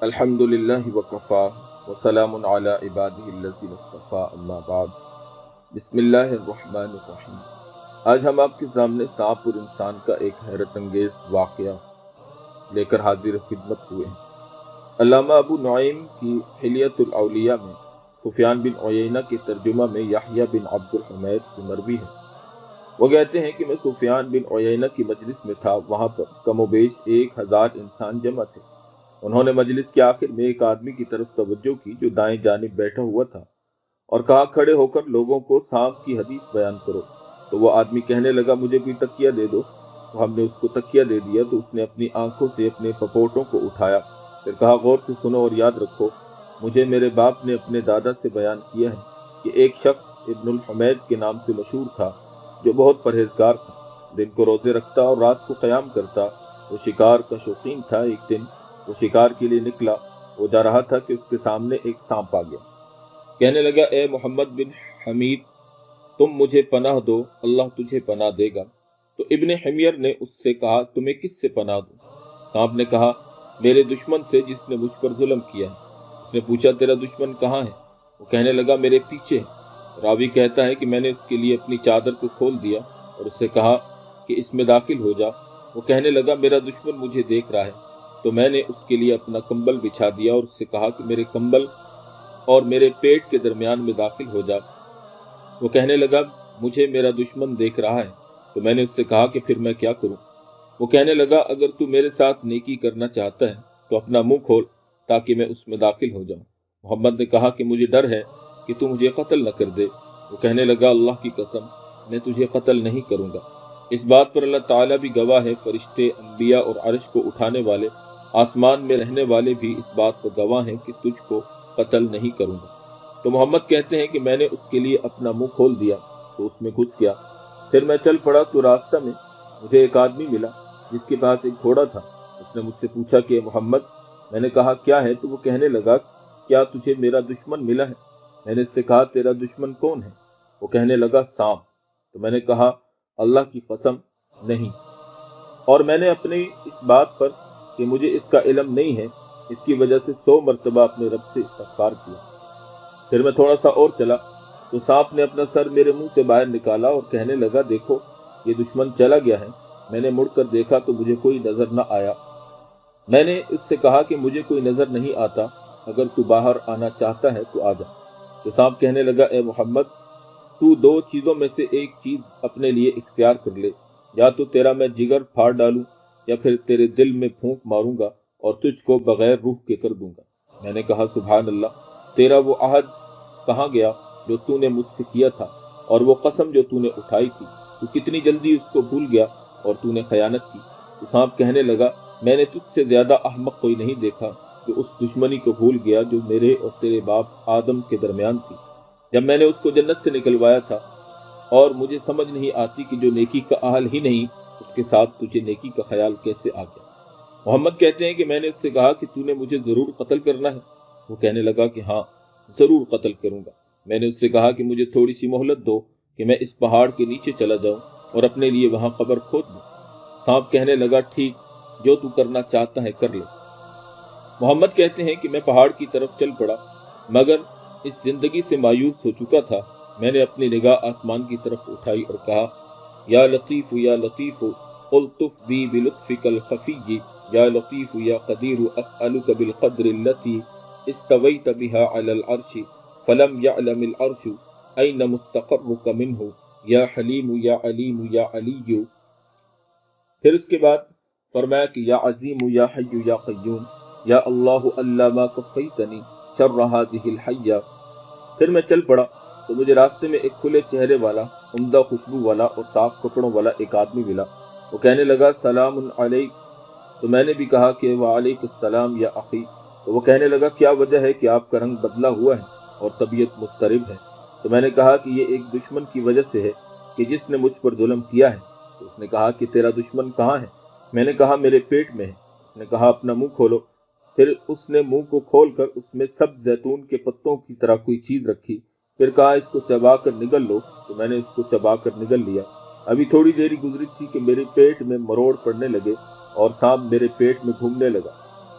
الحمدللہ وکفا وسلام علی عبادہ الذین اصطفیٰ اما بعد بسم اللہ الرحمن الرحیم۔ آج ہم آپ کے سامنے سانپ اور انسان کا ایک حیرت انگیز واقعہ لے کر حاضر خدمت ہوئے ہیں۔ علامہ ابو نعیم کی حلیۃ الاولیاء میں سفیان بن عیینہ کے ترجمہ میں یحییٰ بن عبد الحمید سے مروی ہے۔ وہ کہتے ہیں کہ میں سفیان بن عیینہ کی مجلس میں تھا، وہاں پر کم و بیش 1000 انسان جمع تھے۔ انہوں نے مجلس کے آخر میں ایک آدمی کی طرف توجہ کی جو دائیں جانب بیٹھا ہوا تھا، اور کہا کھڑے ہو کر لوگوں کو سانپ کی حدیث بیان کرو۔ تو وہ آدمی کہنے لگا مجھے کوئی تکیہ دے دو۔ تو ہم نے اس کو تکیہ دے دیا تو اس نے اپنی آنکھوں سے اپنے پپوٹوں کو اٹھایا، پھر کہا غور سے سنو اور یاد رکھو، مجھے میرے باپ نے اپنے دادا سے بیان کیا ہے کہ ایک شخص ابن الحمید کے نام سے مشہور تھا جو بہت پرہیزگار تھا، دن کو روزے رکھتا اور رات کو قیام کرتا۔ وہ شکار کا شوقین تھا۔ ایک دن وہ شکار کے لیے نکلا، وہ جا رہا تھا کہ اس کے سامنے ایک سانپ آ گیا۔ کہنے لگا اے محمد بن حمید، تم مجھے پناہ دو، اللہ تجھے پناہ دے گا۔ تو ابن حمیر نے اس سے کہا تمہیں کس سے پناہ دوں؟ سانپ نے کہا میرے دشمن سے جس نے مجھ پر ظلم کیا ہے۔ اس نے پوچھا تیرا دشمن کہاں ہے؟ وہ کہنے لگا میرے پیچھے ہے۔ راوی کہتا ہے کہ میں نے اس کے لیے اپنی چادر کو کھول دیا اور اس سے کہا کہ اس میں داخل ہو جا۔ وہ کہنے لگا میرا دشمن مجھے دیکھ رہا ہے۔ تو میں نے اس کے لیے اپنا کمبل بچھا دیا اور اس سے کہا کہ میرے کمبل اور میرے پیٹ کے درمیان میں داخل ہو جا۔ وہ کہنے لگا مجھے میرا دشمن دیکھ رہا ہے۔ تو میں نے اس سے کہا کہ پھر میں کیا کروں؟ وہ کہنے لگا اگر تو میرے ساتھ نیکی کرنا چاہتا ہے تو اپنا منہ کھول تاکہ میں اس میں داخل ہو جاؤں۔ محمد نے کہا کہ مجھے ڈر ہے کہ تو مجھے قتل نہ کر دے۔ وہ کہنے لگا اللہ کی قسم میں تجھے قتل نہیں کروں گا۔ اس بات پر اللہ تعالیٰ بھی گواہ ہے، فرشتے، انبیاء اور عرش کو اٹھانے والے، آسمان میں رہنے والے بھی اس بات پر گواہ ہیں کہ تجھ کو قتل نہیں کروں گا۔ تو محمد کہتے ہیں کہ میں نے اس کے لیے اپنا منہ کھول دیا تو اس میں گھس گیا۔ پھر میں چل پڑا تو راستہ میں مجھے ایک آدمی ملا جس کے پاس ایک گھوڑا تھا۔ اس نے مجھ سے پوچھا کہ محمد، میں نے کہا کیا ہے؟ تو وہ کہنے لگا کیا تجھے میرا دشمن ملا ہے؟ میں نے اس سے کہا تیرا دشمن کون ہے؟ وہ کہنے لگا سانپ۔ تو میں نے کہا اللہ کی قسم نہیں، اور میں نے اپنی اس بات پر کہ مجھے اس کا علم نہیں ہے اس کی وجہ سے 100 مرتبہ اپنے رب سے استغفار کیا۔ پھر میں تھوڑا سا اور چلا تو سانپ نے اپنا سر میرے منہ سے باہر نکالا اور کہنے لگا دیکھو یہ دشمن چلا گیا ہے۔ میں نے مڑ کر دیکھا تو مجھے کوئی نظر نہ آیا۔ میں نے اس سے کہا کہ مجھے کوئی نظر نہیں آتا، اگر تو باہر آنا چاہتا ہے تو آ جا۔ تو سانپ کہنے لگا اے محمد، تو 2 چیزوں میں سے ایک چیز اپنے لیے اختیار کر لے، یا تو تیرا میں جگر پھاڑ ڈالوں یا پھر تیرے دل میں پھونک ماروں گا اور تجھ کو بغیر روح کے کر دوں گا۔ میں نے کہا سبحان اللہ، تیرا وہ عہد کہاں گیا جو تو نے مجھ سے کیا تھا، اور وہ قسم جو تو نے اٹھائی تھی، تو کتنی جلدی اس کو بھول گیا اور تو نے خیانت کی۔ تو سانپ کہنے لگا میں نے تجھ سے زیادہ احمق کوئی نہیں دیکھا جو اس دشمنی کو بھول گیا جو میرے اور تیرے باپ آدم کے درمیان تھی، جب میں نے اس کو جنت سے نکلوایا تھا، اور مجھے سمجھ نہیں آتی کہ جو نیکی کا اہل ہی نہیں اس کے ساتھ تجھے نیکی کا خیال کیسے آ گیا۔ محمد کہتے ہیں کہ میں نے اس سے کہا کہ تو نے مجھے ضرور قتل کرنا ہے؟ وہ کہنے لگا کہ ہاں ضرور قتل کروں گا۔ میں نے اس سے کہا کہ مجھے تھوڑی سی مہلت دو کہ میں اس پہاڑ کے نیچے چلا جاؤں اور اپنے لیے وہاں قبر کھود دوں۔ سانپ کہنے لگا ٹھیک، جو تو کرنا چاہتا ہے کر لے۔ محمد کہتے ہیں کہ میں پہاڑ کی طرف چل پڑا، مگر اس زندگی سے مایوس ہو چکا تھا۔ میں نے اپنی نگاہ آسمان کی طرف اٹھائی اور کہا یا لطیف یا لطیف الطف بی بلطفک الخفی، یا لطیف یا قدیر اسألک بالقدر التي استویت بها علی العرش فلم یعلم العرش این مستقرک منہ، یا حلیم یا علیم یا علی۔ پھر اس کے بعد فرمایا کہ یا عظیم یا حی یا قیوم، یا اللہ اللہ ما کفیتنی شر ہذہ الحیہ۔ پھر میں چل پڑا تو مجھے راستے میں ایک کھلے چہرے والا، عمدہ خوشبو والا اور صاف کپڑوں والا ایک آدمی ملا۔ وہ کہنے لگا سلام علیک۔ تو میں نے بھی کہا کہ وعلیک السلام یا اخی۔ تو وہ کہنے لگا کیا وجہ ہے کہ آپ کا رنگ بدلا ہوا ہے اور طبیعت مضطرب ہے؟ تو میں نے کہا کہ یہ ایک دشمن کی وجہ سے ہے کہ جس نے مجھ پر ظلم کیا ہے۔ تو اس نے کہا کہ تیرا دشمن کہاں ہے؟ میں نے کہا میرے پیٹ میں ہے۔ اس نے کہا اپنا منہ کھولو۔ پھر اس نے منہ کو کھول کر اس میں سب زیتون کے پتوں کی طرح کوئی چیز رکھی، پھر کہا اس کو چبا کر نگل لو۔ تو میں نے اس کو چبا کر نگل لیا۔ ابھی تھوڑی دیر گزری تھی کہ میرے پیٹ میں مروڑ پڑنے لگے اور سانپ میرے پیٹ میں گھومنے لگا۔